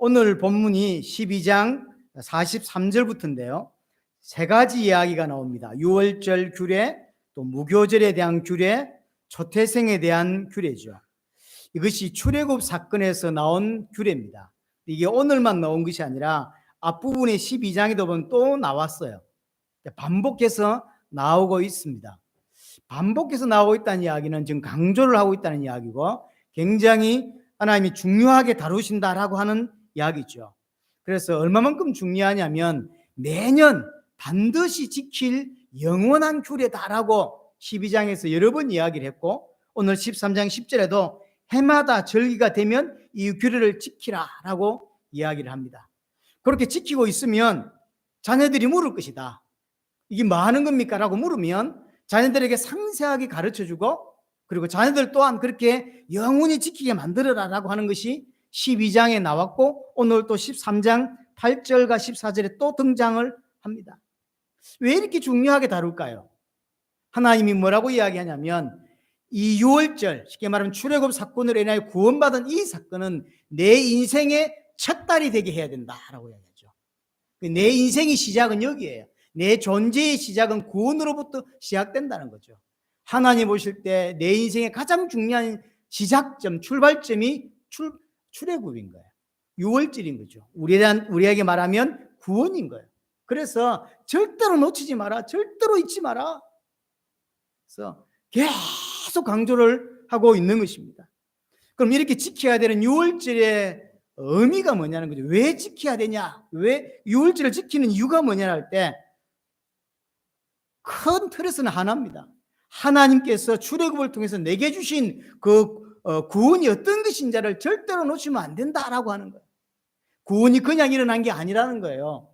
오늘 본문이 12장 43절부터인데요. 세 가지 이야기가 나옵니다. 유월절 규례, 또 무교절에 대한 규례, 초태생에 대한 규례죠. 이것이 출애굽 사건에서 나온 규례입니다. 이게 오늘만 나온 것이 아니라 앞부분의 12장에도 보면 또 나왔어요. 반복해서 나오고 있습니다. 반복해서 나오고 있다는 이야기는 지금 강조를 하고 있다는 이야기고 굉장히 하나님이 중요하게 다루신다라고 하는 이야기죠. 그래서 얼마만큼 중요하냐면 매년 반드시 지킬 영원한 규례다라고 12장에서 여러 번 이야기를 했고 오늘 13장 10절에도 해마다 절기가 되면 이 규례를 지키라라고 이야기를 합니다. 그렇게 지키고 있으면 자녀들이 물을 것이다. 이게 뭐 하는 겁니까? 라고 물으면 자녀들에게 상세하게 가르쳐주고 그리고 자녀들 또한 그렇게 영원히 지키게 만들어라라고 하는 것이 12장에 나왔고 오늘 또 13장 8절과 14절에 또 등장을 합니다. 왜 이렇게 중요하게 다룰까요? 하나님이 뭐라고 이야기하냐면 이 유월절, 쉽게 말하면 출애굽 사건으로 인하여 구원받은 이 사건은 내 인생의 첫 달이 되게 해야 된다라고 이야기하죠. 내 인생의 시작은 여기에요. 내 존재의 시작은 구원으로부터 시작된다는 거죠. 하나님 보실 때 내 인생의 가장 중요한 시작점, 출발점이 출애굽인 거예요. 유월절인 거죠. 우리에게 말하면 구원인 거예요. 그래서 절대로 놓치지 마라. 절대로 잊지 마라. 그래서 계속 강조를 하고 있는 것입니다. 그럼 이렇게 지켜야 되는 유월절의 의미가 뭐냐는 거죠. 왜 지켜야 되냐? 왜 유월절을 지키는 이유가 뭐냐 할 때 큰 틀에서는 하나입니다. 하나님께서 출애굽을 통해서 내게 주신 그 구원이 어떤 것인지를 절대로 놓치면 안 된다라고 하는 거예요. 구원이 그냥 일어난 게 아니라는 거예요.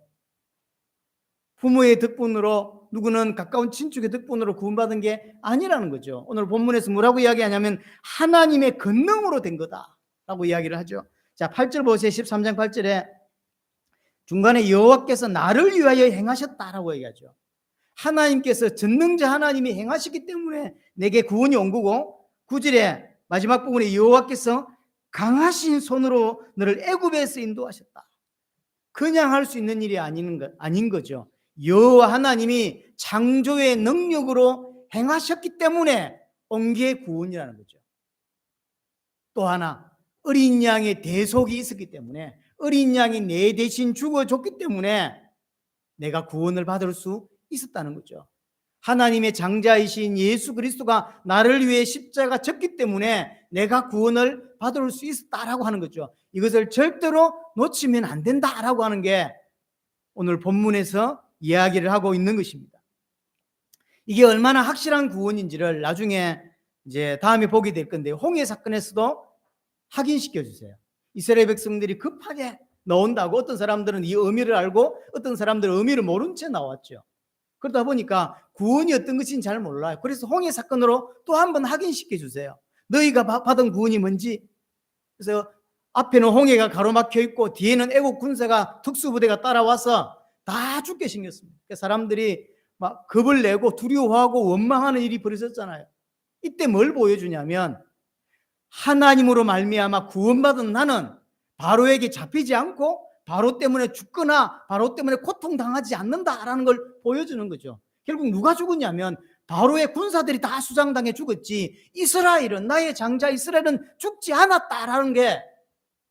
부모의 덕분으로 누구는 가까운 친척의 덕분으로 구원받은 게 아니라는 거죠. 오늘 본문에서 뭐라고 이야기하냐면 하나님의 권능으로 된 거다라고 이야기를 하죠. 자, 8절 보세요. 13장 8절에 중간에 여호와께서 나를 위하여 행하셨다라고 얘기하죠. 하나님께서 전능자 하나님이 행하셨기 때문에 내게 구원이 온 거고 9절에 마지막 부분에 여호와께서 강하신 손으로 너를 애굽에서 인도하셨다. 그냥 할 수 있는 일이 아닌 거죠. 여호와 하나님이 창조의 능력으로 행하셨기 때문에 온 게 구원이라는 거죠. 또 하나 어린 양의 대속이 있었기 때문에 어린 양이 내 대신 죽어줬기 때문에 내가 구원을 받을 수 있었다는 거죠. 하나님의 장자이신 예수 그리스도가 나를 위해 십자가 졌기 때문에 내가 구원을 받을 수 있었다라고 하는 거죠. 이것을 절대로 놓치면 안 된다라고 하는 게 오늘 본문에서 이야기를 하고 있는 것입니다. 이게 얼마나 확실한 구원인지를 나중에 이제 다음에 보게 될 건데 홍해 사건에서도 확인시켜 주세요. 이스라엘 백성들이 급하게 나온다고 어떤 사람들은 이 의미를 알고 어떤 사람들은 의미를 모른 채 나왔죠. 그러다 보니까 구원이 어떤 것인지 잘 몰라요. 그래서 홍해 사건으로 또 한 번 확인시켜 주세요. 너희가 받은 구원이 뭔지. 그래서 앞에는 홍해가 가로막혀 있고 뒤에는 애국 군사가 특수부대가 따라와서 다 죽게 생겼습니다. 사람들이 막 겁을 내고 두려워하고 원망하는 일이 벌어졌잖아요. 이때 뭘 보여주냐면 하나님으로 말미암아 구원받은 나는 바로에게 잡히지 않고 바로 때문에 죽거나 바로 때문에 고통당하지 않는다라는 걸 보여주는 거죠. 결국 누가 죽었냐면 바로의 군사들이 다 수장당해 죽었지 이스라엘은 나의 장자 이스라엘은 죽지 않았다라는 게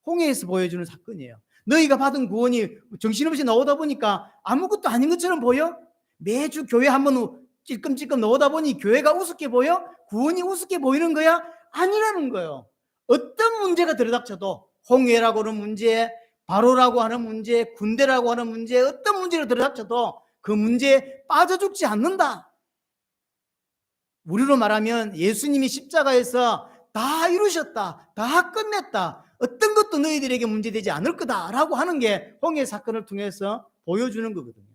홍해에서 보여주는 사건이에요. 너희가 받은 구원이 정신없이 나오다 보니까 아무것도 아닌 것처럼 보여? 매주 교회 한번 찔끔찔끔 나오다 보니 교회가 우습게 보여? 구원이 우습게 보이는 거야? 아니라는 거예요. 어떤 문제가 들이닥쳐도 홍해라고 하는 문제, 바로라고 하는 문제, 군대라고 하는 문제, 어떤 문제를 들이닥쳐도 그 문제에 빠져 죽지 않는다. 우리로 말하면 예수님이 십자가에서 다 이루셨다, 다 끝냈다, 어떤 것도 너희들에게 문제되지 않을 거다라고 하는 게 홍해 사건을 통해서 보여주는 거거든요.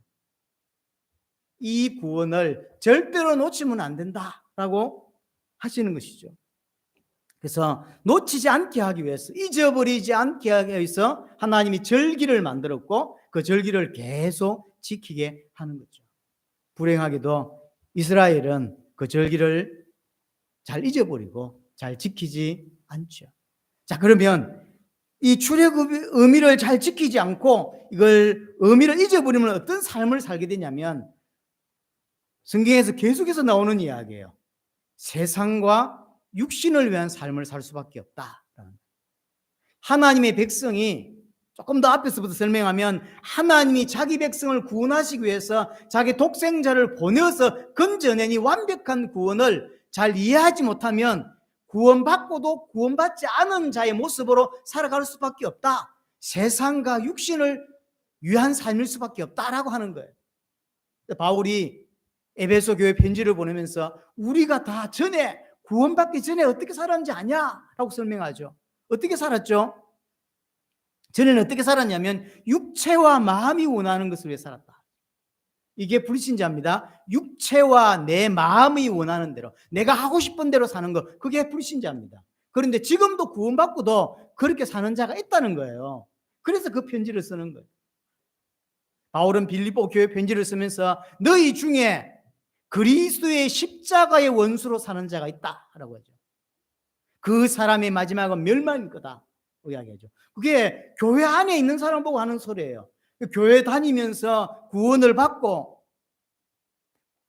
이 구원을 절대로 놓치면 안 된다라고 하시는 것이죠. 그래서 놓치지 않게 하기 위해서, 잊어버리지 않게 하기 위해서 하나님이 절기를 만들었고 그 절기를 계속 지키게 하는 거죠. 불행하게도 이스라엘은 그 절기를 잘 잊어버리고 잘 지키지 않죠. 자, 그러면 이 출애굽의 의미를 잘 지키지 않고 이걸 의미를 잊어버리면 어떤 삶을 살게 되냐면 성경에서 계속해서 나오는 이야기예요. 세상과 육신을 위한 삶을 살 수밖에 없다. 하나님의 백성이 조금 더 앞에서부터 설명하면 하나님이 자기 백성을 구원하시기 위해서 자기 독생자를 보내어서 건져내니 완벽한 구원을 잘 이해하지 못하면 구원받고도 구원받지 않은 자의 모습으로 살아갈 수밖에 없다. 세상과 육신을 위한 삶일 수밖에 없다라고 하는 거예요. 바울이 에베소 교회 편지를 보내면서 우리가 다 전에 구원받기 전에 어떻게 살았는지 아냐? 라고 설명하죠. 어떻게 살았죠? 전에는 어떻게 살았냐면 육체와 마음이 원하는 것을 위해 살았다. 이게 불신자입니다. 육체와 내 마음이 원하는 대로, 내가 하고 싶은 대로 사는 것, 그게 불신자입니다. 그런데 지금도 구원받고도 그렇게 사는 자가 있다는 거예요. 그래서 그 편지를 쓰는 거예요. 바울은 빌립보 교회 편지를 쓰면서 너희 중에 그리스도의 십자가의 원수로 사는 자가 있다라고 하죠. 그 사람의 마지막은 멸망일 거다 이야기하죠. 그게 교회 안에 있는 사람 보고 하는 소리예요. 교회 다니면서 구원을 받고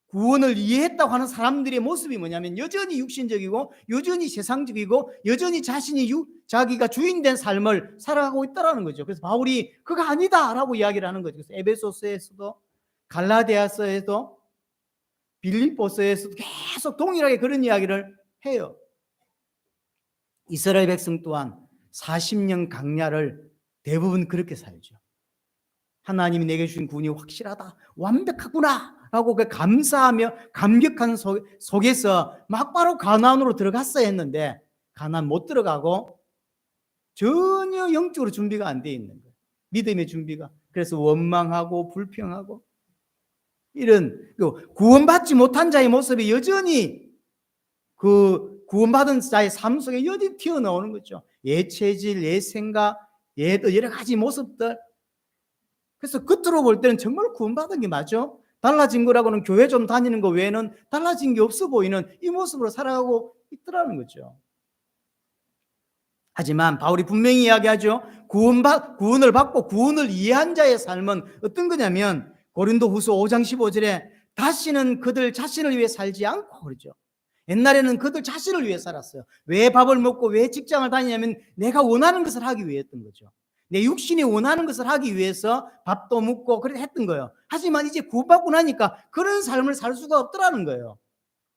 구원을 이해했다고 하는 사람들의 모습이 뭐냐면 여전히 육신적이고 여전히 세상적이고 여전히 자기가 주인된 삶을 살아가고 있다는 거죠. 그래서 바울이 그거 아니다라고 이야기를 하는 거죠. 그래서 에베소서에서도 갈라디아서에도 빌립보서에서도 계속 동일하게 그런 이야기를 해요. 이스라엘 백성 또한 40년 강야를 대부분 그렇게 살죠. 하나님이 내게 주신 구원이 확실하다, 완벽하구나 라고 감사하며 감격한 속에서 막바로 가나안으로 들어갔어야 했는데 가나안 못 들어가고 전혀 영적으로 준비가 안 돼 있는 거예요. 믿음의 준비가. 그래서 원망하고 불평하고 이런 구원받지 못한 자의 모습이 여전히 그 구원받은 자의 삶 속에 여전히 튀어나오는 거죠. 예체질, 예생각, 여러 가지 모습들. 그래서 겉으로 볼 때는 정말 구원받은 게 맞아. 달라진 거라고는 교회 좀 다니는 거 외에는 달라진 게 없어 보이는 이 모습으로 살아가고 있더라는 거죠. 하지만 바울이 분명히 이야기하죠. 구원을 받고 구원을 이해한 자의 삶은 어떤 거냐면 고린도후서 5장 15절에 다시는 그들 자신을 위해 살지 않고 그러죠. 옛날에는 그들 자신을 위해 살았어요. 왜 밥을 먹고 왜 직장을 다니냐면 내가 원하는 것을 하기 위해였던 거죠. 내 육신이 원하는 것을 하기 위해서 밥도 먹고 그렇게 했던 거예요. 하지만 이제 구원받고 나니까 그런 삶을 살 수가 없더라는 거예요.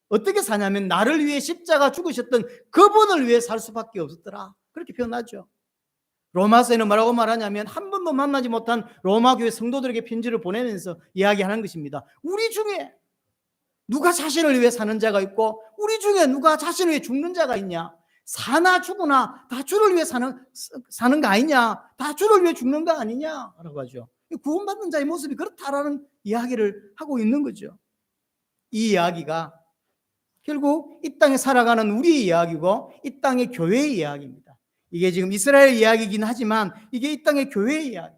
어떻게 사냐면 나를 위해 십자가 죽으셨던 그분을 위해 살 수밖에 없었더라. 그렇게 표현하죠. 로마서에는 뭐라고 말하냐면 한 번도 만나지 못한 로마 교회 성도들에게 편지를 보내면서 이야기하는 것입니다. 우리 중에 누가 자신을 위해 사는 자가 있고 우리 중에 누가 자신을 위해 죽는 자가 있냐? 사나 죽으나 다 주를 위해 사는 거 아니냐? 다 주를 위해 죽는 거 아니냐? 라고 하죠. 구원받는 자의 모습이 그렇다라는 이야기를 하고 있는 거죠. 이 이야기가 결국 이 땅에 살아가는 우리의 이야기고 이 땅의 교회의 이야기입니다. 이게 지금 이스라엘 이야기이긴 하지만 이게 이 땅의 교회의 이야기.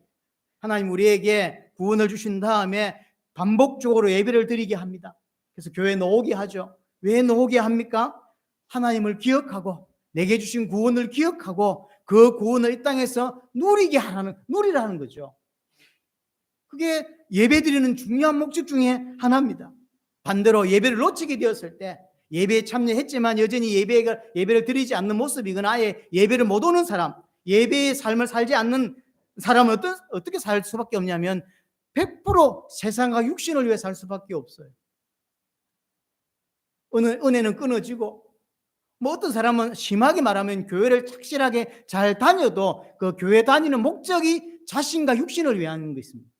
하나님 우리에게 구원을 주신 다음에 반복적으로 예배를 드리게 합니다. 그래서 교회에 나오게 하죠. 왜 나오게 합니까? 하나님을 기억하고 내게 주신 구원을 기억하고 그 구원을 이 땅에서 누리라는 거죠. 그게 예배드리는 중요한 목적 중에 하나입니다. 반대로 예배를 놓치게 되었을 때 예배에 참여했지만 여전히 예배를 드리지 않는 모습이거나 아예 예배를 못 오는 사람, 예배의 삶을 살지 않는 사람은 어떻게 살 수밖에 없냐면 100% 세상과 육신을 위해 살 수밖에 없어요. 은혜는 끊어지고 뭐 어떤 사람은 심하게 말하면 교회를 착실하게 잘 다녀도 그 교회 다니는 목적이 자신과 육신을 위한 것입니다.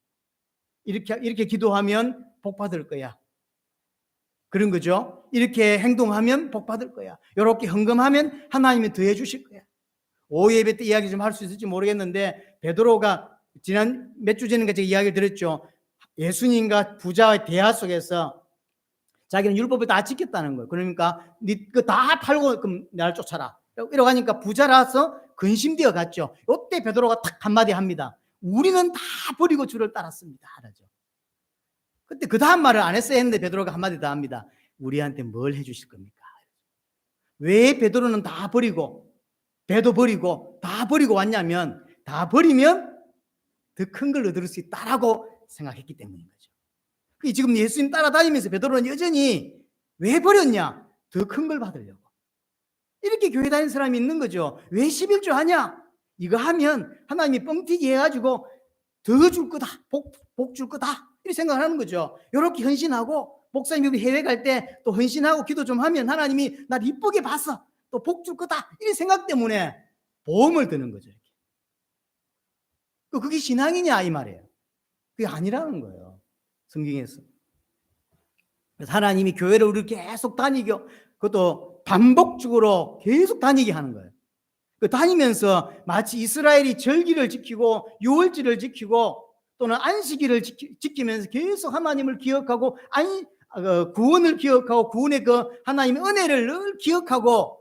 이렇게 기도하면 복 받을 거야. 그런 거죠. 이렇게 행동하면 복 받을 거야. 이렇게 헌금하면 하나님이 더해 주실 거야. 오예배 때 이야기 좀 할 수 있을지 모르겠는데 베드로가 지난 몇 주 전인가 제가 이야기를 들었죠. 예수님과 부자의 대화 속에서 자기는 율법을 다 지켰다는 거예요. 그러니까 네 거 다 팔고 그럼 나를 쫓아라. 이러고 하니까 부자라서 근심되어 갔죠. 이때 베드로가 딱 한마디 합니다. 우리는 다 버리고 주를 따랐습니다. 하죠. 그때 그 다음 말을 안 했어야 했는데 베드로가 한마디 더 합니다. 우리한테 뭘 해주실 겁니까? 왜 베드로는 다 버리고 배도 버리고 다 버리고 왔냐면, 다 버리면 더 큰 걸 얻을 수 있다라고 생각했기 때문인 거죠. 지금 예수님 따라다니면서 베드로는 여전히 왜 버렸냐? 더 큰 걸 받으려고. 이렇게 교회 다니는 사람이 있는 거죠. 왜 11조 하냐? 이거 하면 하나님이 뻥튀기 해가지고 더 줄 거다. 복 줄 거다. 이렇게 생각하는 거죠. 이렇게 헌신하고, 목사님이 해외 갈 때 또 헌신하고 기도 좀 하면 하나님이 날 이쁘게 봤어. 또 복 줄 거다. 이런 생각 때문에 보험을 드는 거죠. 그게 신앙이냐 이 말이에요. 그게 아니라는 거예요. 성경에서. 그래서 하나님이 교회를 우리 계속 다니게, 그것도 반복적으로 계속 다니게 하는 거예요. 다니면서 마치 이스라엘이 절기를 지키고 유월절을 지키고 또는 안식일을 지키면서 계속 하나님을 기억하고 구원을 기억하고 구원의 그 하나님의 은혜를 늘 기억하고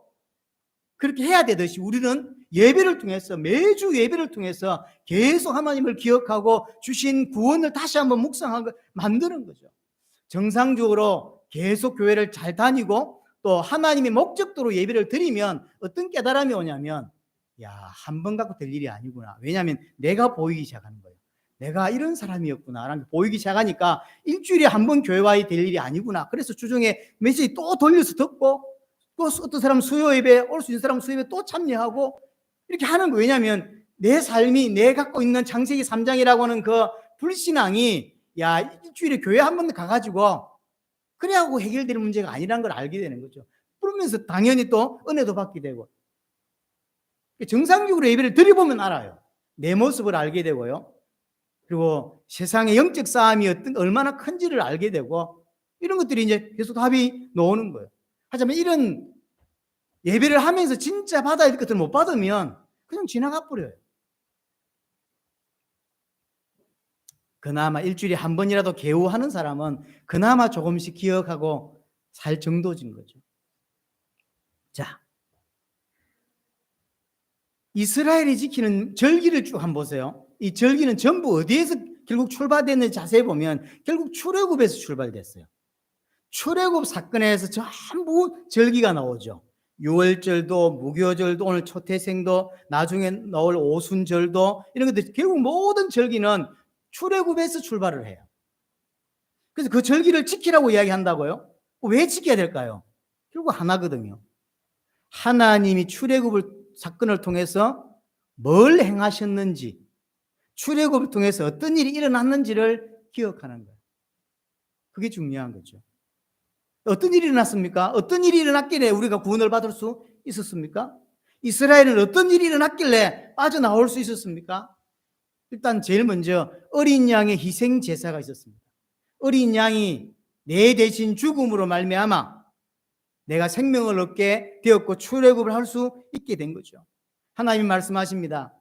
그렇게 해야 되듯이, 우리는 예배를 통해서, 매주 예배를 통해서 계속 하나님을 기억하고 주신 구원을 다시 한번 묵상하고 만드는 거죠. 정상적으로 계속 교회를 잘 다니고 또 하나님의 목적도로 예배를 드리면 어떤 깨달음이 오냐면, 야, 한 번 갖고 될 일이 아니구나. 왜냐하면 내가 보이기 시작하는 거예요. 내가 이런 사람이었구나 라는 게 보이기 시작하니까 일주일에 한 번 교회 와야 될 일이 아니구나. 그래서 주중에 메시지 또 돌려서 듣고, 또 어떤 사람 수요 예배, 올 수 있는 사람 수요 예배 또 참여하고 이렇게 하는 거예요. 왜냐하면 내 삶이, 내 갖고 있는 창세기 3장이라고 하는 그 불신앙이, 야, 일주일에 교회 한 번 가가지고 그래하고 해결될 문제가 아니라는 걸 알게 되는 거죠. 그러면서 당연히 또 은혜도 받게 되고, 정상적으로 예배를 드려보면 알아요. 내 모습을 알게 되고요. 그리고 세상의 영적 싸움이 얼마나 큰지를 알게 되고, 이런 것들이 이제 계속 답이 나오는 거예요. 하지만 이런 예배를 하면서 진짜 받아야 될 것들을 못 받으면 그냥 지나가 버려요. 그나마 일주일에 한 번이라도 개우하는 사람은 그나마 조금씩 기억하고 살 정도진 거죠. 자, 이스라엘이 지키는 절기를 쭉 한번 보세요. 이 절기는 전부 어디에서 결국 출발됐는지 자세히 보면 결국 출애굽에서 출발됐어요. 출애굽 사건에서 전부 절기가 나오죠. 유월절도, 무교절도, 오늘 초태생도, 나중에 나올 오순절도, 이런 것들 결국 모든 절기는 출애굽에서 출발을 해요. 그래서 그 절기를 지키라고 이야기한다고요? 왜 지켜야 될까요? 결국 하나거든요. 하나님이 출애굽을 사건을 통해서 뭘 행하셨는지, 출애굽을 통해서 어떤 일이 일어났는지를 기억하는 거예요. 그게 중요한 거죠. 어떤 일이 일어났습니까? 어떤 일이 일어났길래 우리가 구원을 받을 수 있었습니까? 이스라엘은 어떤 일이 일어났길래 빠져나올 수 있었습니까? 일단 제일 먼저 어린 양의 희생 제사가 있었습니다. 어린 양이 내 대신 죽음으로 말미암아 내가 생명을 얻게 되었고 출애굽을 할 수 있게 된 거죠. 하나님 말씀하십니다.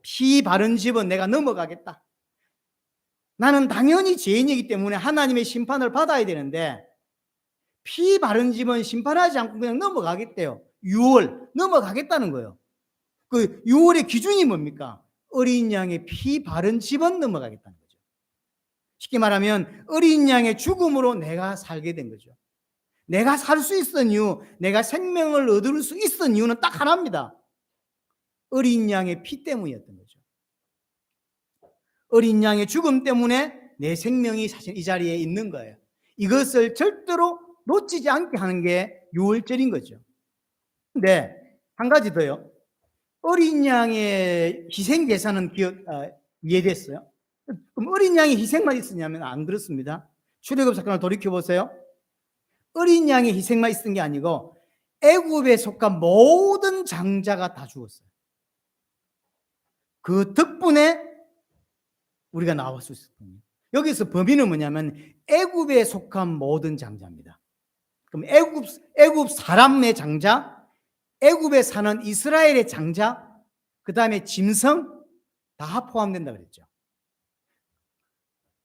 피 바른 집은 내가 넘어가겠다. 나는 당연히 죄인이기 때문에 하나님의 심판을 받아야 되는데 피 바른 집은 심판하지 않고 그냥 넘어가겠대요. 6월 넘어가겠다는 거예요. 그 6월의 기준이 뭡니까? 어린 양의 피 바른 집은 넘어가겠다는 거죠. 쉽게 말하면 어린 양의 죽음으로 내가 살게 된 거죠. 내가 살 수 있었던 이유, 내가 생명을 얻을 수 있었던 이유는 딱 하나입니다. 어린 양의 피 때문이었던 거죠. 어린 양의 죽음 때문에 내 생명이 사실 이 자리에 있는 거예요. 이것을 절대로 놓치지 않게 하는 게 유월절인 거죠. 근데 한 가지 더요. 어린 양의 희생 제사는 이해됐어요? 그럼 어린 양의 희생만 있었냐면 안 그렇습니다. 출애굽 사건을 돌이켜 보세요. 어린 양의 희생만 있었던 게 아니고 애굽에 속한 모든 장자가 다 죽었어요. 그 덕분에 우리가 나올 수 있었거든요. 여기서 범위는 뭐냐면 애굽에 속한 모든 장자입니다. 그럼 애굽 사람의 장자, 애굽에 사는 이스라엘의 장자, 그 다음에 짐승 다 포함된다 그랬죠.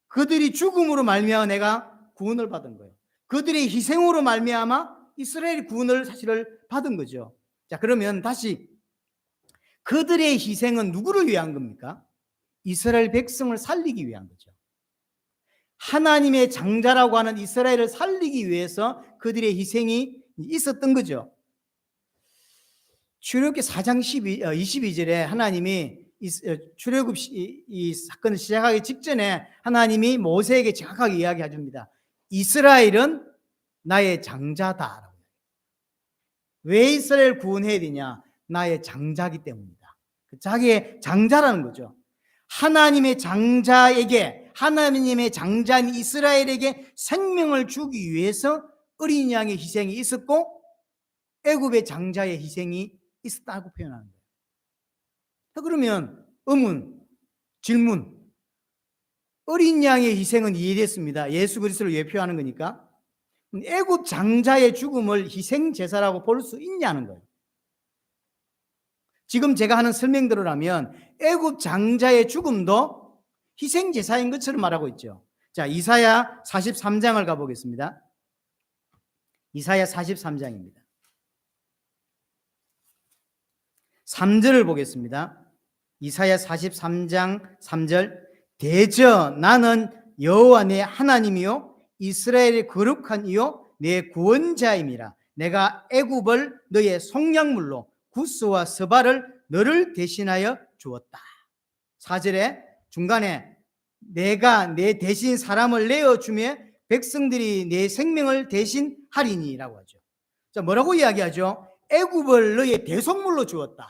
그들이 죽음으로 말미암아 내가 구원을 받은 거예요. 그들의 희생으로 말미암아 이스라엘이 구원을 사실을 받은 거죠. 자, 그러면 다시 그들의 희생은 누구를 위한 겁니까? 이스라엘 백성을 살리기 위한 거죠. 하나님의 장자라고 하는 이스라엘을 살리기 위해서 그들의 희생이 있었던 거죠. 출애굽기 4장 22절에 하나님이 출애굽 이 사건을 시작하기 직전에 하나님이 모세에게 정확하게 이야기해 줍니다. 이스라엘은 나의 장자다. 왜 이스라엘 구원해야 되냐? 나의 장자기 때문이다. 자기의 장자라는 거죠. 하나님의 장자에게, 하나님의 장자인 이스라엘에게 생명을 주기 위해서 어린 양의 희생이 있었고 애굽의 장자의 희생이 있었다고 표현하는 거예요. 그러면 질문. 어린 양의 희생은 이해됐습니다. 예수 그리스도를 예표하는 거니까. 애굽 장자의 죽음을 희생 제사라고 볼 수 있냐는 거예요. 지금 제가 하는 설명대로라면 애굽 장자의 죽음도 희생 제사인 것처럼 말하고 있죠. 자, 이사야 43장을 가보겠습니다. 이사야 43장입니다. 3절을 보겠습니다. 이사야 43장 3절. 대저 나는 여호와 내 하나님이요 이스라엘의 거룩한 이요 내 구원자임이라. 내가 애굽을 너의 속량물로 구스와 스바를 너를 대신하여 주었다. 4절에 중간에 내가 내 대신 사람을 내어주며 백성들이 내 생명을 대신하리니라고 하죠. 자, 뭐라고 이야기하죠? 애굽을 너의 대속물로 주었다.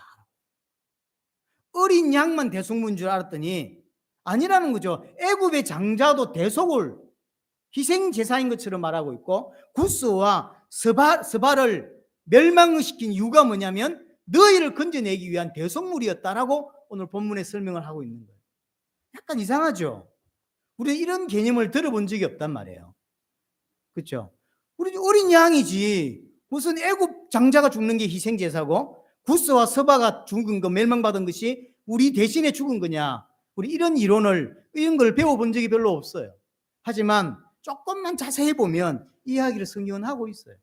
어린 양만 대속물인 줄 알았더니 아니라는 거죠. 애굽의 장자도 대속을 희생 제사인 것처럼 말하고 있고 구스와 스바를 멸망시킨 이유가 뭐냐면 너희를 건져내기 위한 대속물이었다라고 오늘 본문에 설명을 하고 있는 거예요. 약간 이상하죠? 우리는 이런 개념을 들어본 적이 없단 말이에요. 그렇죠? 우리 어린 양이지 무슨 애굽 장자가 죽는 게 희생 제사고 구스와 스바가 죽은 거 멸망받은 것이 우리 대신에 죽은 거냐? 우리 이런 걸 배워본 적이 별로 없어요. 하지만 조금만 자세히 보면 이야기를 성경은 하고 있어요.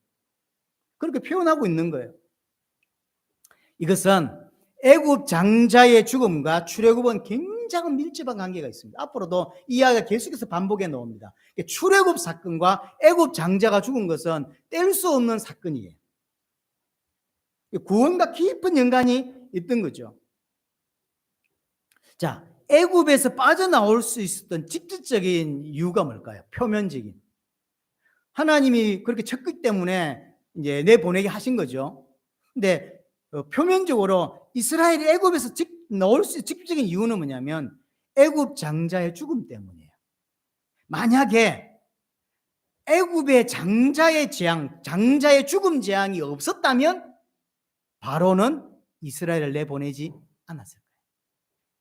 그렇게 표현하고 있는 거예요. 이것은 애굽 장자의 죽음과 출애굽은 굉장히 밀접한 관계가 있습니다. 앞으로도 이 이야기가 계속해서 반복해 나옵니다. 출애굽 사건과 애굽 장자가 죽은 것은 뗄 수 없는 사건이에요. 구원과 깊은 연관이 있던 거죠. 자, 애굽에서 빠져나올 수 있었던 직접적인 이유가 뭘까요? 표면적인. 하나님이 그렇게 쳤기 때문에 이제 내보내게 하신 거죠. 근데 표면적으로 이스라엘이 애굽에서 나올 수 있는 직접적인 이유는 뭐냐면 애굽 장자의 죽음 때문이에요. 만약에 애굽의 장자의 재앙, 장자의 죽음 재앙이 없었다면 바로는 이스라엘을 내보내지 않았을 거예요.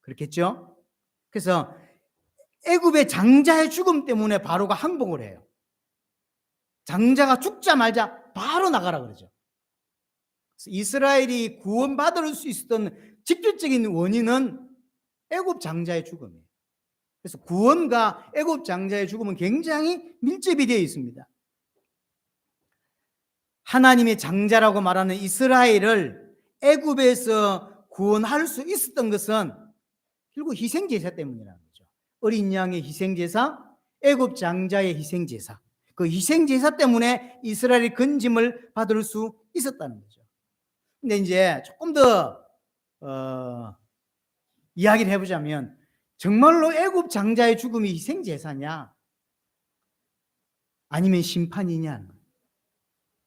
그렇겠죠? 그래서 애굽의 장자의 죽음 때문에 바로가 항복을 해요. 장자가 죽자마자 바로 나가라 그러죠. 이스라엘이 구원받을 수 있었던 직접적인 원인은 애굽 장자의 죽음이에요. 그래서 구원과 애굽 장자의 죽음은 굉장히 밀접이 되어 있습니다. 하나님의 장자라고 말하는 이스라엘을 애굽에서 구원할 수 있었던 것은 결국 희생제사 때문이라는 거죠. 어린 양의 희생제사, 애굽 장자의 희생제사. 그 희생제사 때문에 이스라엘이 건짐을 받을 수 있었다는 거죠. 근데 이제 조금 더 이야기를 해보자면 정말로 애굽 장자의 죽음이 희생제사냐 아니면 심판이냐?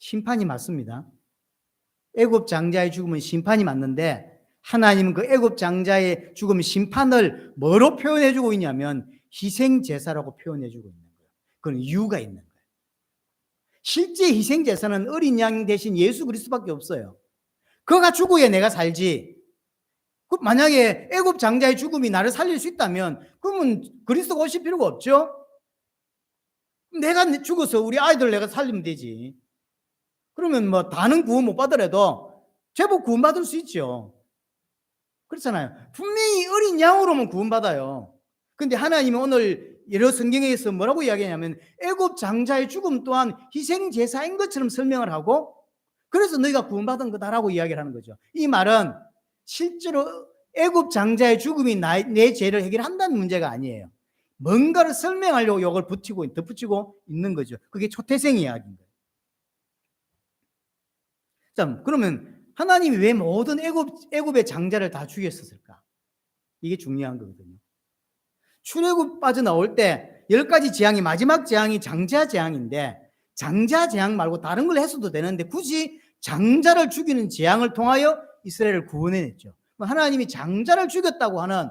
심판이 맞습니다. 애굽 장자의 죽음은 심판이 맞는데 하나님은 그 애굽 장자의 죽음 심판을 뭐로 표현해 주고 있냐면 희생제사라고 표현해 주고 있는 거예요. 그건 이유가 있는 거예요. 실제 희생제사는 어린 양 대신 예수 그리스도밖에 없어요. 그가 죽어야 내가 살지. 만약에 애굽 장자의 죽음이 나를 살릴 수 있다면 그러면 그리스도가 오실 필요가 없죠. 내가 죽어서 우리 아이들 내가 살리면 되지. 그러면 뭐 다는 구원 못 받더라도 제법 구원 받을 수 있죠. 그렇잖아요. 분명히 어린 양으로만 구원 받아요. 근데 하나님이 오늘 여러 성경에서 뭐라고 이야기하냐면 애굽 장자의 죽음 또한 희생 제사인 것처럼 설명을 하고 그래서 너희가 구원받은 거다라고 이야기를 하는 거죠. 이 말은 실제로 애굽 장자의 죽음이 내 죄를 해결한다는 문제가 아니에요. 뭔가를 설명하려고 이걸 덧붙이고 있는 거죠. 그게 초태생 이야기인 거예요. 자, 그러면 하나님이 왜 모든 애굽의 장자를 다 죽였었을까? 이게 중요한 거거든요. 출애굽 빠져나올 때 10가지 재앙이 마지막 재앙이 장자 재앙인데 장자 재앙 말고 다른 걸 했어도 되는데 굳이 장자를 죽이는 재앙을 통하여 이스라엘을 구원해냈죠. 하나님이 장자를 죽였다고 하는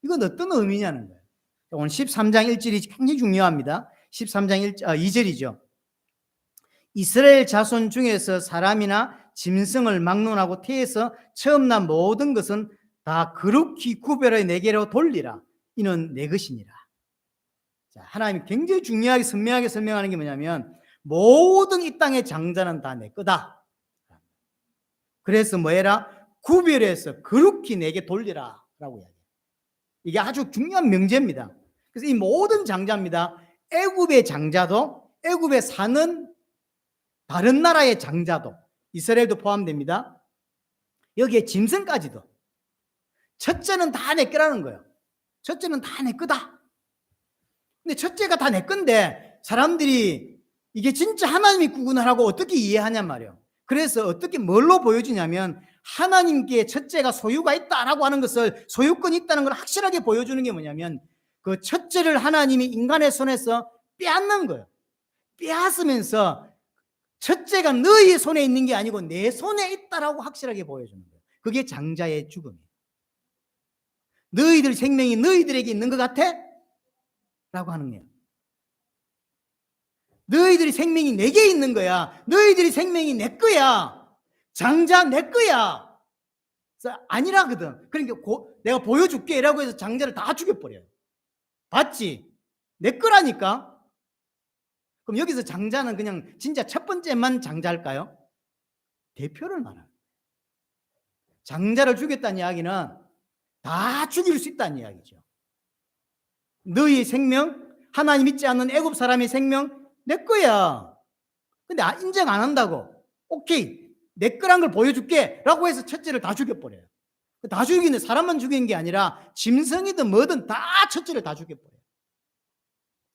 이건 어떤 의미냐는 거예요. 오늘 13장 1절이 굉장히 중요합니다. 13장 2절이죠. 이스라엘 자손 중에서 사람이나 짐승을 막론하고 태에서 처음 난 모든 것은 다 거룩히 구별해 내게로 돌리라. 이는 내 것이니라. 자, 하나님이 굉장히 중요하게 선명하게 설명하는 게 뭐냐면 모든 이 땅의 장자는 다 내 거다. 그래서 뭐해라? 구별해서 거룩히 내게 돌리라 라고 이야기해요. 이게 아주 중요한 명제입니다. 그래서 이 모든 장자입니다. 애굽의 장자도 애굽에 사는 다른 나라의 장자도 이스라엘도 포함됩니다. 여기에 짐승까지도 첫째는 다 내 거라는 거예요. 첫째는 다 내 거다. 근데 첫째가 다 내 건데 사람들이 이게 진짜 하나님이 구분하라고 어떻게 이해하냔 말이에요. 그래서 어떻게 뭘로 보여주냐면 하나님께 첫째가 소유가 있다라고 하는 것을 소유권이 있다는 걸 확실하게 보여주는 게 뭐냐면 그 첫째를 하나님이 인간의 손에서 빼앗는 거예요. 빼앗으면서 첫째가 너희 손에 있는 게 아니고 내 손에 있다라고 확실하게 보여주는 거예요. 그게 장자의 죽음이에요. 너희들 생명이 너희들에게 있는 것 같아? 라고 하는 거예요. 너희들이 생명이 내게 있는 거야. 너희들이 생명이 내 거야. 장자 내 거야. 아니라거든. 그러니까 내가 보여줄게 라고 해서 장자를 다 죽여버려요. 봤지? 내 거라니까. 그럼 여기서 장자는 그냥 진짜 첫 번째만 장자일까요? 대표를 말하는. 장자를 죽였다는 이야기는 다 죽일 수 있다는 이야기죠. 너희 생명, 하나님 믿지 않는 애굽 사람의 생명 내 거야. 근데 인정 안 한다고. 오케이, 내 거란 걸 보여줄게 라고 해서 첫째를 다 죽여버려요. 다 죽이는 사람만 죽이는 게 아니라 짐승이든 뭐든 다 첫째를 다 죽여버려요.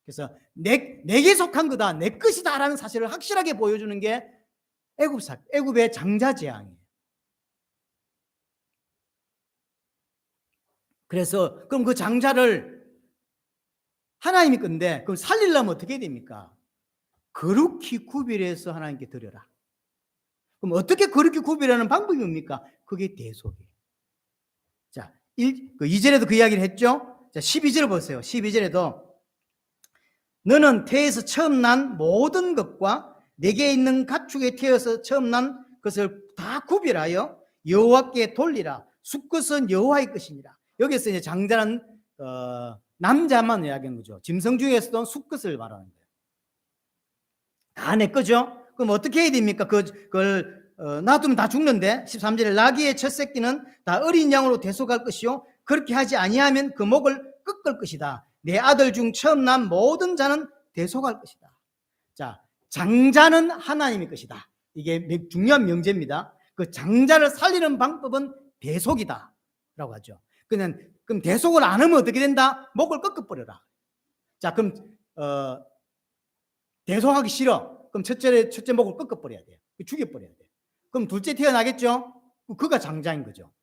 그래서 내게 속한 거다, 내 것이다 라는 사실을 확실하게 보여주는 게 애굽의 장자 재앙이에요. 그래서 그럼 그 장자를 하나님이 건데 그럼 살리려면 어떻게 됩니까? 거룩히 구별해서 하나님께 드려라. 그럼 어떻게 거룩히 구별하는 방법이 뭡니까? 그게 대속이에요. 자, 2절에도 그 이야기를 했죠. 자, 12절 보세요. 12절에도 너는 태에서 처음 난 모든 것과 내게 있는 가축에 태어서 처음 난 것을 다 구별하여 여호와께 돌리라. 수컷은 여호와의 것이니라. 여기서 이제 장자는 남자만 이야기한 거죠. 짐승 중에서도 수컷을 말하는 거예요. 다 내 거죠. 그럼 어떻게 해야 됩니까? 그걸 놔두면 다 죽는데 13절에 나귀의 첫 새끼는 다 어린 양으로 대속할 것이요 그렇게 하지 아니하면 그 목을 꺾을 것이다. 내 아들 중 처음 난 모든 자는 대속할 것이다. 자, 장자는 하나님의 것이다. 이게 중요한 명제입니다. 그 장자를 살리는 방법은 대속이다 라고 하죠. 그럼 대속을 안 하면 어떻게 된다? 목을 꺾어버려라. 자, 그럼 대속하기 싫어. 그럼 첫째 목을 꺾어버려야 돼요. 죽여버려야 돼요. 그럼 둘째 태어나겠죠? 그가 장자인 거죠.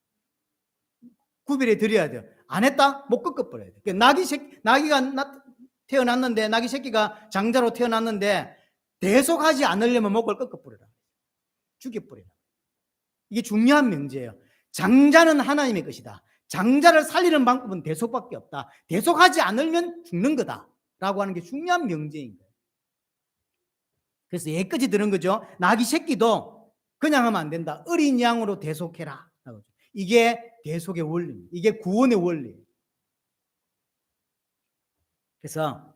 구별해 드려야 돼요. 안 했다? 못 꺾어버려야 돼요. 나귀가 태어났는데, 나귀 새끼가 장자로 태어났는데, 대속하지 않으려면 목을 꺾어버려라. 죽여버려라. 이게 중요한 명제예요. 장자는 하나님의 것이다. 장자를 살리는 방법은 대속밖에 없다. 대속하지 않으면 죽는 거다. 라고 하는 게 중요한 명제인 거예요. 그래서 여기까지 들은 거죠. 나귀 새끼도 그냥 하면 안 된다. 어린 양으로 대속해라. 이게 대속의 원리입니다. 이게 구원의 원리예요. 그래서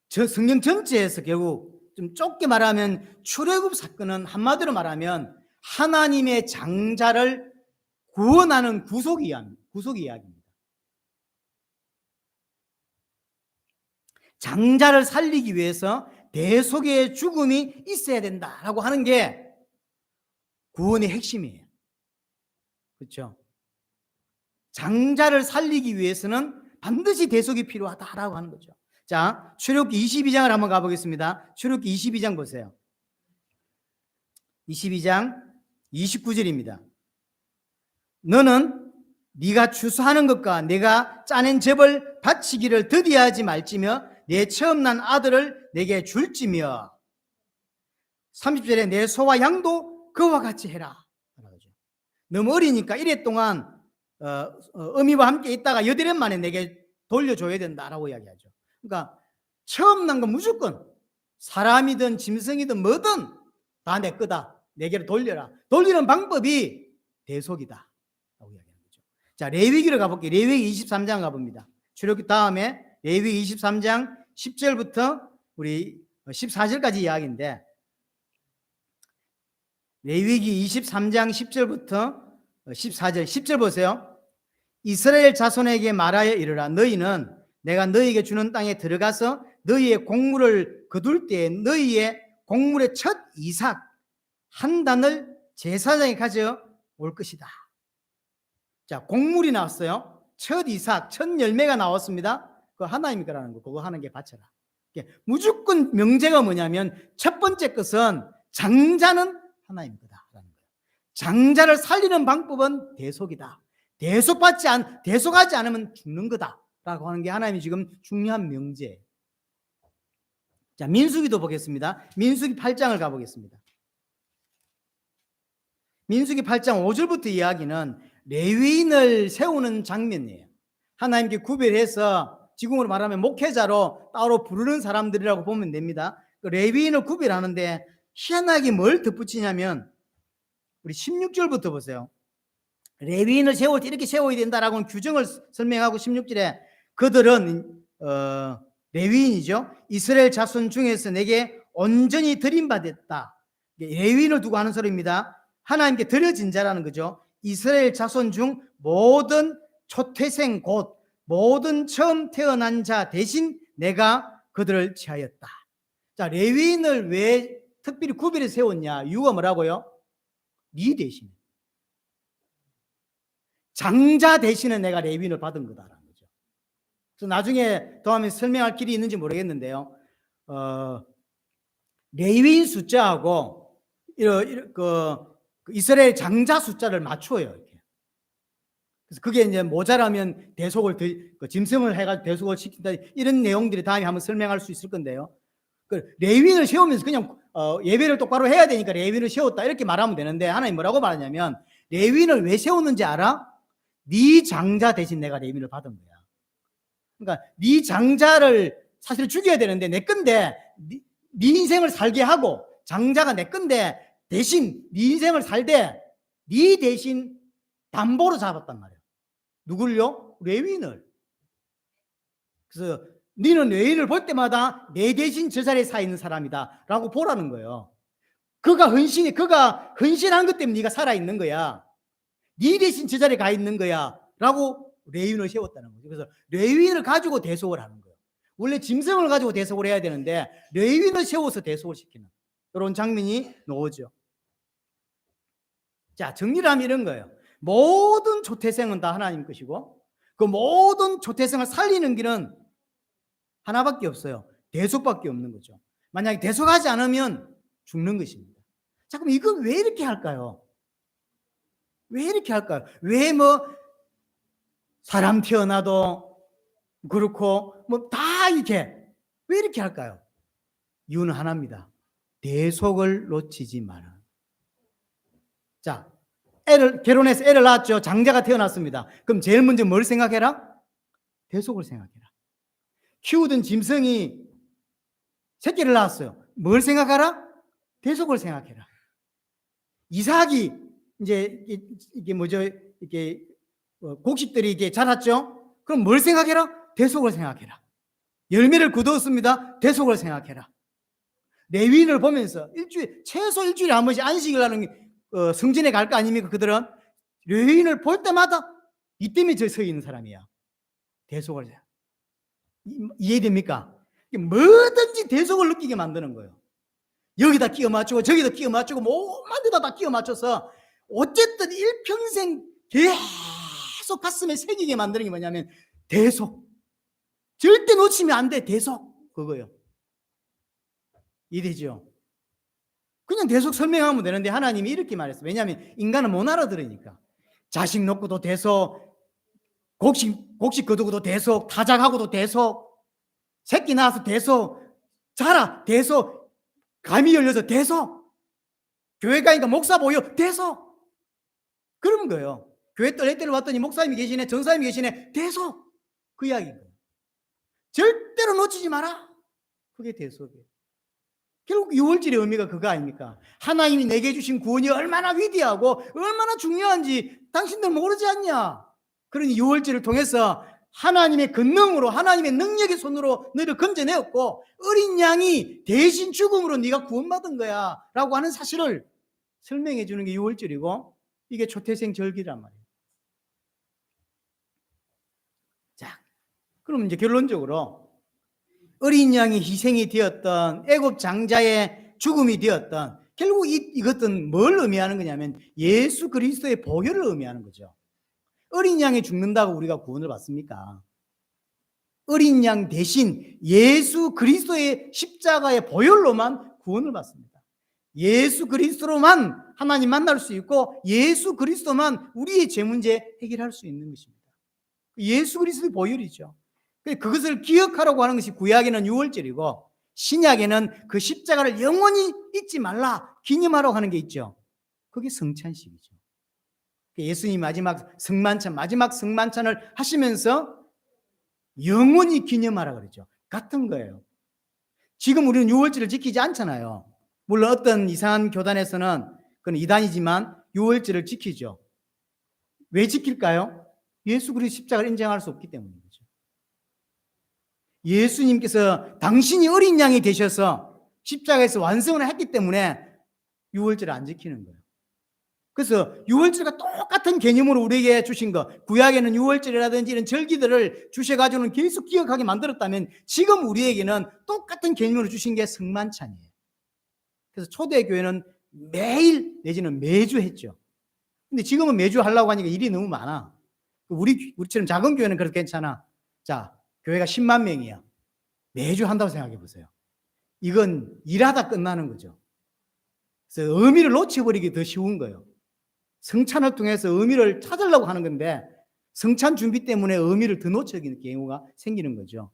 저 성경 전체에서 결국 좀 좁게 말하면 출애굽 사건은 한마디로 말하면 하나님의 장자를 구원하는 구속 이야기입니다. 장자를 살리기 위해서 대속의 죽음이 있어야 된다라고 하는 게 구원의 핵심이에요. 그렇죠? 장자를 살리기 위해서는 반드시 대속이 필요하다라고 하는 거죠. 자, 출애굽기 22장을 한번 가보겠습니다. 출애굽기 22장 보세요. 22장 29절입니다. 너는 네가 추수하는 것과 내가 짜낸 접을 바치기를 더디하지 말지며 내 처음 난 아들을 내게 줄지며 30절에 내 소와 양도 그와 같이 해라. 너무 어리니까 이래 동안 어미와 함께 있다가 8년 만에 내게 돌려줘야 된다라고 이야기하죠. 그러니까 처음 난 건 무조건 사람이든 짐승이든 뭐든 다 내 거다. 내게로 돌려라. 돌리는 방법이 대속이다 라고 이야기하는 거죠. 자, 레위기로 가볼게요. 레위기 23장 가봅니다. 출애굽기 다음에 레위기 23장 10절부터 우리 14절까지 이야기인데, 레위기 23장 10절부터 14절 10절 보세요. 이스라엘 자손에게 말하여 이르라. 너희는 내가 너희에게 주는 땅에 들어가서 너희의 곡물을 거둘 때에 너희의 곡물의 첫 이삭 한 단을 제사장에 가져올 것이다. 자, 곡물이 나왔어요. 첫 이삭, 첫 열매가 나왔습니다. 그거 하나님 거라는 거, 그거 하는 게 바쳐라. 무조건 명제가 뭐냐면 첫 번째 것은 장자는 하나님 거다라는 거예요. 장자를 살리는 방법은 대속이다. 대속하지 않으면 죽는 거다라고 하는 게 하나님이 지금 중요한 명제예요. 자, 민수기도 보겠습니다. 민수기 8장을 가보겠습니다. 민수기 8장 5절부터 이야기는 레위인을 세우는 장면이에요. 하나님께 구별해서 지금으로 말하면 목회자로 따로 부르는 사람들이라고 보면 됩니다. 레위인을 구별하는데 희한하게 뭘 덧붙이냐면 우리 16절부터 보세요. 레위인을 세울 때 이렇게 세워야 된다라고 규정을 설명하고 16절에 그들은 레위인이죠. 이스라엘 자손 중에서 내게 온전히 드림받았다. 레위인을 두고 하는 소리입니다. 하나님께 드려진 자라는 거죠. 이스라엘 자손 중 모든 초태생 곧 모든 처음 태어난 자 대신 내가 그들을 취하였다. 자, 레위인을 왜 특별히 구별해 세웠냐? 이유가 뭐라고요? 네 대신. 장자 대신에 내가 레위인을 받은 거다라는 거죠. 그래서 나중에 더 하면 설명할 길이 있는지 모르겠는데요. 레위인 숫자하고 이스라엘 장자 숫자를 맞춰요. 이렇게. 그래서 그게 이제 모자라면 대속을 짐승을 해가지고 대속을 시킨다 이런 내용들이 다음에 한번 설명할 수 있을 건데요. 레위인을 세우면서 그냥 예배를 똑바로 해야 되니까 레위인을 세웠다 이렇게 말하면 되는데 하나님 뭐라고 말하냐면 레위인을 왜 세웠는지 알아? 네 장자 대신 내가 레위인을 받은 거야. 그러니까 네 장자를 사실 죽여야 되는데 내 건데 네 인생을 살게 하고 장자가 내 건데 대신 네 인생을 살되 네 대신 담보로 잡았단 말이에요. 누굴요? 레위인을. 그래서 너는 레위인을 볼 때마다 내 대신 저 자리에 서 있는 사람이다 라고 보라는 거예요. 그가 헌신한 것 때문에 네가 살아있는 거야. 네 대신 저 자리에 가 있는 거야 라고 레위인을 세웠다는 거죠. 그래서 레위인을 가지고 대속을 하는 거예요. 원래 짐승을 가지고 대속을 해야 되는데 레위인을 세워서 대속을 시키는 이런 장면이 나오죠. 자, 정리를 하면 이런 거예요. 모든 초태생은 다 하나님 것이고 그 모든 초태생을 살리는 길은 하나밖에 없어요. 대속밖에 없는 거죠. 만약에 대속하지 않으면 죽는 것입니다. 자, 그럼 이건 왜 이렇게 할까요? 왜 이렇게 할까요? 왜 사람 태어나도 그렇고 다 이렇게 왜 이렇게 할까요? 이유는 하나입니다. 대속을 놓치지 마라. 자, 결혼해서 애를 낳았죠. 장자가 태어났습니다. 그럼 제일 먼저 뭘 생각해라? 대속을 생각해라. 키우던 짐승이 새끼를 낳았어요. 뭘 생각하라? 대속을 생각해라. 이삭이 이제 이게 뭐죠? 이게 곡식들이 이게 자랐죠. 그럼 뭘 생각해라? 대속을 생각해라. 열매를 거두었습니다. 대속을 생각해라. 레위인을 보면서 최소 일주일에 한 번씩 안식을 하는 성전에 갈 거 아닙니까? 그들은 레위인을 볼 때마다 이 때문에 저 서 있는 사람이야. 대속을 이해됩니까? 뭐든지 대속을 느끼게 만드는 거예요. 여기다 끼워 맞추고 저기다 끼워 맞추고 뭐만 데다 다 끼워 맞춰서 어쨌든 일평생 계속 가슴에 새기게 만드는 게 뭐냐면 대속. 절대 놓치면 안 돼. 대속. 그거요. 이해되죠? 그냥 계속 설명하면 되는데 하나님이 이렇게 말했어요. 왜냐하면 인간은 못 알아들으니까. 자식 놓고도 대속, 곡식 거두고도 대속, 타작하고도 대속, 새끼 낳아서 대속, 자라 대속, 감이 열려서 대속, 교회 가니까 목사 보여 대속. 그런 거예요. 교회 때를 왔더니 목사님이 계시네, 전사님이 계시네, 대속. 그 이야기인 거예요. 절대로 놓치지 마라. 그게 대속이에요. 결국 유월절의 의미가 그거 아닙니까? 하나님이 내게 주신 구원이 얼마나 위대하고 얼마나 중요한지 당신들 모르지 않냐? 그러니 유월절을 통해서 하나님의 권능으로, 하나님의 능력의 손으로 너희를 건져내었고 어린 양이 대신 죽음으로 네가 구원받은 거야 라고 하는 사실을 설명해 주는 게 유월절이고 이게 초태생 절기란 말이에요. 자, 그럼 이제 결론적으로 어린 양이 희생이 되었던 애굽 장자의 죽음이 되었던 결국 이것은 뭘 의미하는 거냐면 예수 그리스도의 보혈을 의미하는 거죠. 어린 양이 죽는다고 우리가 구원을 받습니까? 어린 양 대신 예수 그리스도의 십자가의 보혈로만 구원을 받습니다. 예수 그리스도로만 하나님 만날 수 있고 예수 그리스도만 우리의 죄 문제 해결할 수 있는 것입니다. 예수 그리스도의 보혈이죠. 그것을 기억하라고 하는 것이 구약에는 유월절이고 신약에는 그 십자가를 영원히 잊지 말라 기념하라고 하는 게 있죠. 그게 성찬식이죠. 예수님 마지막 성만찬을 하시면서 영원히 기념하라 그러죠. 같은 거예요. 지금 우리는 유월절을 지키지 않잖아요. 물론 어떤 이상한 교단에서는 그건 이단이지만 유월절을 지키죠. 왜 지킬까요? 예수 그리스도 십자가를 인정할 수 없기 때문이죠. 예수님께서 당신이 어린 양이 되셔서 십자가에서 완성을 했기 때문에 유월절을 안 지키는 거예요. 그래서 유월절과 똑같은 개념으로 우리에게 주신 것, 구약에는 유월절이라든지 이런 절기들을 주셔가지고는 계속 기억하게 만들었다면 지금 우리에게는 똑같은 개념으로 주신 게 성만찬이에요. 그래서 초대교회는 매일 내지는 매주 했죠. 근데 지금은 매주 하려고 하니까 일이 너무 많아. 우리처럼 작은 교회는 그래도 괜찮아. 자, 교회가 10만 명이야. 매주 한다고 생각해 보세요. 이건 일하다 끝나는 거죠. 그래서 의미를 놓쳐버리기 더 쉬운 거예요. 성찬을 통해서 의미를 찾으려고 하는 건데 성찬 준비 때문에 의미를 더 놓치는 경우가 생기는 거죠.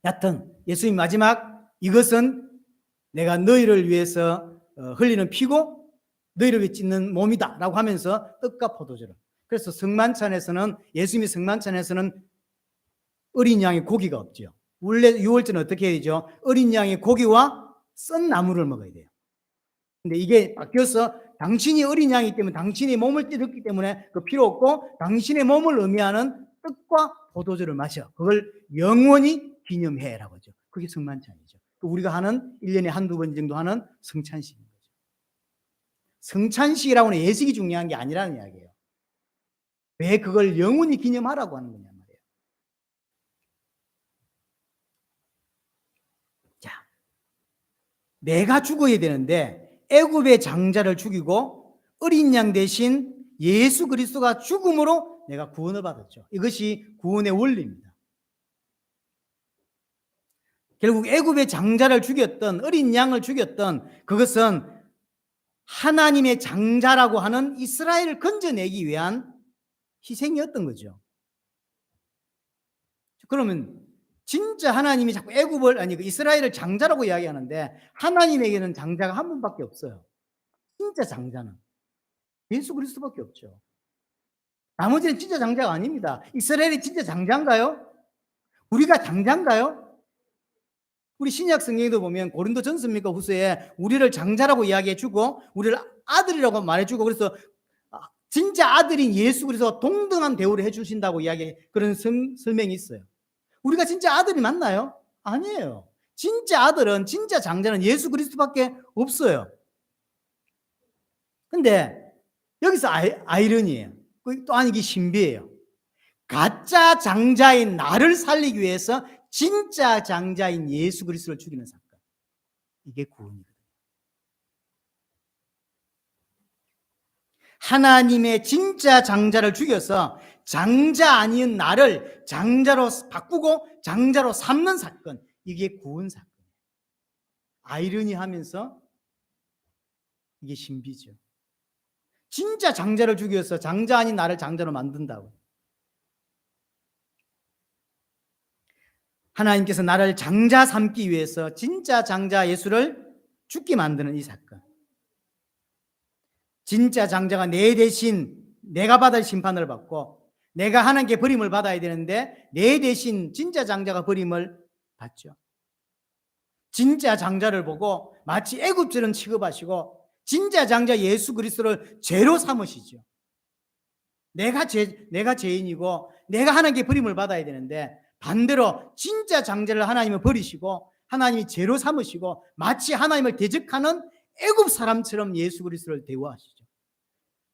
여하튼 예수님 마지막 이것은 내가 너희를 위해서 흘리는 피고 너희를 위해 찢는 몸이다 라고 하면서 떡과 포도주를. 그래서 성만찬에서는 예수님의 성만찬에서는 어린 양의 고기가 없죠. 원래 유월절은 어떻게 해야 되죠? 어린 양의 고기와 썬 나물을 먹어야 돼요. 근데 이게 바뀌어서 당신이 어린 양이기 때문에 당신의 몸을 뜯었기 때문에 그 필요 없고 당신의 몸을 의미하는 떡과 포도주를 마셔. 그걸 영원히 기념해라고 하죠. 그게 성만찬이죠. 우리가 하는 1년에 한두 번 정도 하는 성찬식인 거죠. 성찬식이라고 하는 예식이 중요한 게 아니라는 이야기예요. 왜 그걸 영원히 기념하라고 하는 거냐 말이에요. 자, 내가 죽어야 되는데 애굽의 장자를 죽이고 어린 양 대신 예수 그리스도가 죽음으로 내가 구원을 받았죠. 이것이 구원의 원리입니다. 결국 애굽의 장자를 죽였던 어린 양을 죽였던 그것은 하나님의 장자라고 하는 이스라엘을 건져내기 위한 희생이었던 거죠. 그러면 진짜 하나님이 자꾸 이스라엘을 장자라고 이야기하는데 하나님에게는 장자가 한 분밖에 없어요. 진짜 장자는 예수 그리스도밖에 없죠. 나머지는 진짜 장자가 아닙니다. 이스라엘이 진짜 장자인가요? 우리가 장자인가요? 우리 신약 성경에도 보면 고린도전서입니까 후서에 우리를 장자라고 이야기해주고 우리를 아들이라고 말해주고 그래서 진짜 아들인 예수 그리스도와 동등한 대우를 해주신다고 그런 설명이 있어요. 우리가 진짜 아들이 맞나요? 아니에요. 진짜 아들은, 진짜 장자는 예수 그리스도밖에 없어요. 근데 여기서 아이러니예요. 또 아니기 신비해요. 가짜 장자인 나를 살리기 위해서 진짜 장자인 예수 그리스도를 죽이는 사건. 이게 구원이거든요. 하나님의 진짜 장자를 죽여서 장자 아닌 나를 장자로 바꾸고 장자로 삼는 사건. 이게 구원 사건이에요. 아이러니하면서 이게 신비죠. 진짜 장자를 죽여서 장자 아닌 나를 장자로 만든다고. 하나님께서 나를 장자 삼기 위해서 진짜 장자 예수를 죽게 만드는 이 사건. 진짜 장자가 내 대신 내가 받을 심판을 받고 내가 하나님께 버림을 받아야 되는데 내 대신 진짜 장자가 버림을 받죠. 진짜 장자를 보고 마치 애굽처럼 취급하시고 진짜 장자 예수 그리스도를 죄로 삼으시죠. 내가 죄인이고 내가 하나님께 버림을 받아야 되는데 반대로 진짜 장자를 하나님은 버리시고 하나님이 죄로 삼으시고 마치 하나님을 대적하는 애굽 사람처럼 예수 그리스도를 대우하시죠.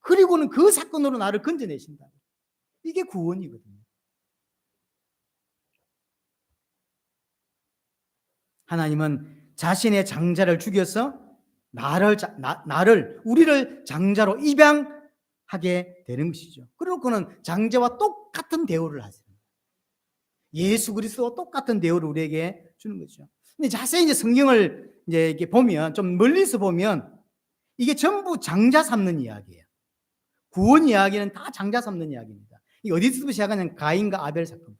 그리고는 그 사건으로 나를 건져내신다. 이게 구원이거든요. 하나님은 자신의 장자를 죽여서 우리를 장자로 입양하게 되는 것이죠. 그러고는 장자와 똑같은 대우를 하세요. 예수 그리스도와 똑같은 대우를 우리에게 주는 거죠. 근데 자세히 이제 성경을 이제 이렇게 보면 좀 멀리서 보면 이게 전부 장자 삼는 이야기예요. 구원 이야기는 다 장자 삼는 이야기입니다. 이 어디서부터 시작하냐면 가인과 아벨 사건부터.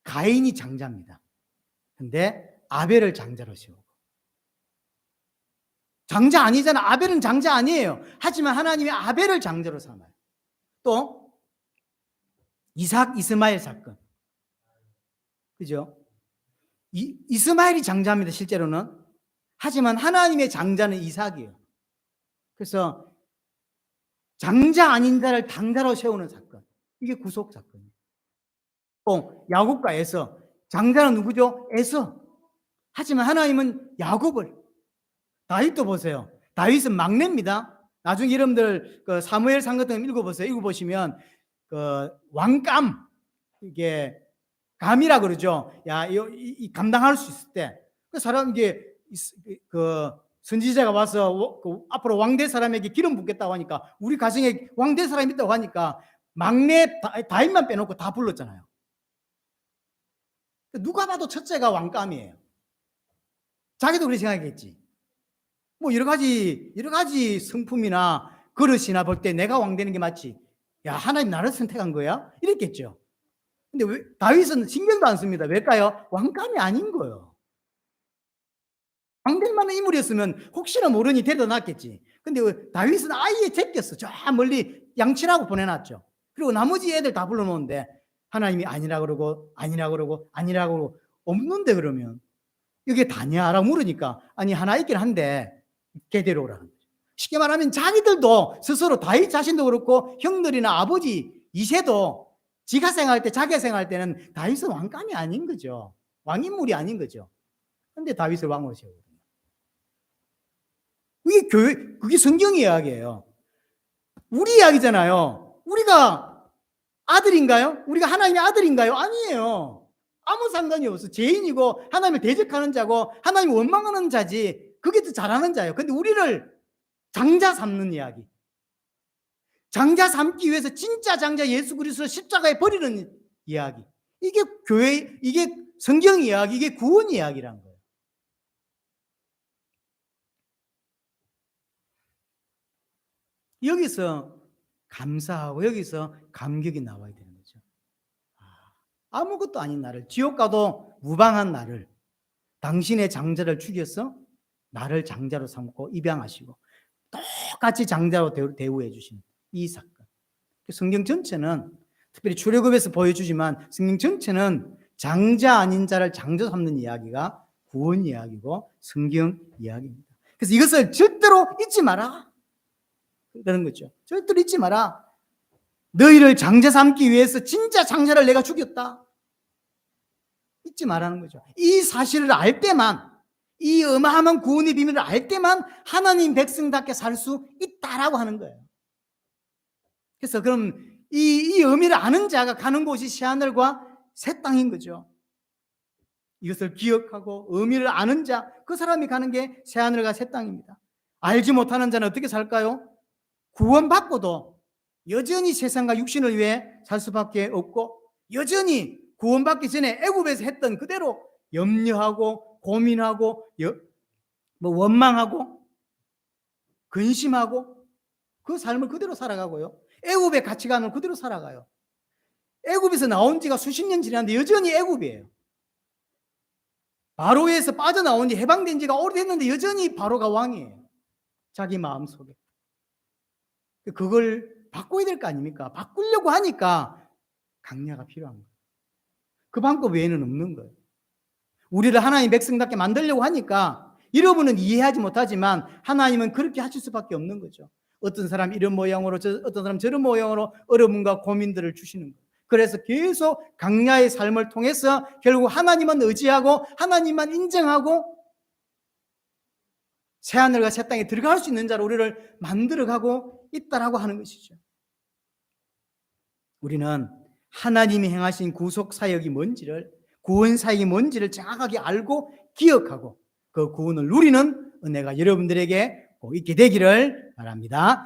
가인이 장자입니다. 근데 아벨을 장자로 세우고. 장자 아니잖아. 아벨은 장자 아니에요. 하지만 하나님이 아벨을 장자로 삼아요. 또 이삭 이스마엘 사건. 그죠? 이스마엘이 장자입니다. 실제로는. 하지만 하나님의 장자는 이삭이에요. 그래서 장자 아닌 자를 장자로 세우는 사건. 이게 구속 사건이에요. 또 야곱과 에서. 장자는 누구죠? 에서. 하지만 하나님은 야곱을. 다윗도 보세요. 다윗은 막내입니다. 나중에 여러분들 그 사무엘상 같은 거 읽어보세요. 읽어보시면 그 왕감, 이게 감이라 그러죠. 야, 이 감당할 수 있을 때 그 사람 이게 그 선지자가 와서 그 앞으로 왕될 사람에게 기름 붓겠다고 하니까 우리 가정에 왕될 사람이 있다고 하니까 막내 다윗만 빼놓고 다 불렀잖아요. 누가 봐도 첫째가 왕감이에요. 자기도 그렇게 생각했겠지. 뭐 여러 가지 성품이나 그릇이나 볼 때 내가 왕 되는 게 맞지. 야, 하나님 나를 선택한 거야? 이랬겠죠. 근데 왜 다윗은 신경도 안 씁니다. 왜일까요? 왕감이 아닌 거예요. 왕될 만한 인물이었으면 혹시나 모르니 데려다 놨겠지. 근데 다윗은 아예 제꼈어. 저 멀리 양치라고 보내놨죠. 그리고 나머지 애들 다 불러놓은데 하나님이 아니라 그러고 아니라 그러고 아니라 그러고 없는데 그러면 이게 다냐라고 물으니까 아니 하나 있긴 한데 걔 데려오라는 거죠. 쉽게 말하면 자기들도 스스로 다윗 자신도 그렇고 형들이나 아버지 이세도 지가 생각할 때 자기가 생각할 때는 다윗은 왕감이 아닌 거죠. 왕인물이 아닌 거죠. 근데 다윗을 왕으로 세우거든요. 그게 성경 이야기예요. 우리 이야기잖아요. 우리가 아들인가요? 우리가 하나님의 아들인가요? 아니에요. 아무 상관이 없어. 죄인이고 하나님을 대적하는 자고 하나님을 원망하는 자지. 그게 더 잘하는 자예요. 근데 우리를 장자 삼는 이야기. 장자 삼기 위해서 진짜 장자 예수 그리스도 십자가에 버리는 이야기. 이게 이게 성경 이야기, 이게 구원 이야기란 거예요. 여기서 감사하고 여기서 감격이 나와야 되는 거죠. 아무것도 아닌 나를, 지옥 가도 무방한 나를, 당신의 장자를 죽여서 나를 장자로 삼고 입양하시고 똑같이 장자로 대우해 주신 이 사건. 성경 전체는 특별히 출애굽에서 보여주지만 성경 전체는 장자 아닌 자를 장자 삼는 이야기가 구원 이야기고 성경 이야기입니다. 그래서 이것을 절대로 잊지 마라. 그러는 거죠. 절대로 잊지 마라. 너희를 장자 삼기 위해서 진짜 장자를 내가 죽였다. 잊지 말라는 거죠. 이 사실을 알 때만, 이 어마어마한 구원의 비밀을 알 때만 하나님 백성답게 살 수 있다라고 하는 거예요. 그래서 그럼 이 의미를 아는 자가 가는 곳이 새하늘과 새 땅인 거죠. 이것을 기억하고 의미를 아는 자, 그 사람이 가는 게 새하늘과 새 땅입니다. 알지 못하는 자는 어떻게 살까요? 구원받고도 여전히 세상과 육신을 위해 살 수밖에 없고 여전히 구원받기 전에 애굽에서 했던 그대로 염려하고 고민하고 원망하고 근심하고 그 삶을 그대로 살아가고요. 애굽의 가치관을 그대로 살아가요. 애굽에서 나온 지가 수십 년 지났는데 여전히 애굽이에요. 바로에서 빠져나온 지 해방된 지가 오래됐는데 여전히 바로가 왕이에요. 자기 마음속에. 그걸 바꿔야 될 거 아닙니까? 바꾸려고 하니까 강야가 필요한 거예요. 그 방법 외에는 없는 거예요. 우리를 하나님의 백성답게 만들려고 하니까 여러분은 이해하지 못하지만 하나님은 그렇게 하실 수밖에 없는 거죠. 어떤 사람 이런 모양으로, 어떤 사람 저런 모양으로 어려움과 고민들을 주시는 거예요. 그래서 계속 강야의 삶을 통해서 결국 하나님만 의지하고 하나님만 인정하고 새하늘과 새 땅에 들어갈 수 있는 자로 우리를 만들어가고 있다라고 하는 것이죠. 우리는 하나님이 행하신 구속 사역이 뭔지를, 구원 사역이 뭔지를 정확하게 알고 기억하고 그 구원을 누리는 은혜가 여러분들에게 꼭 있게 되기를 바랍니다.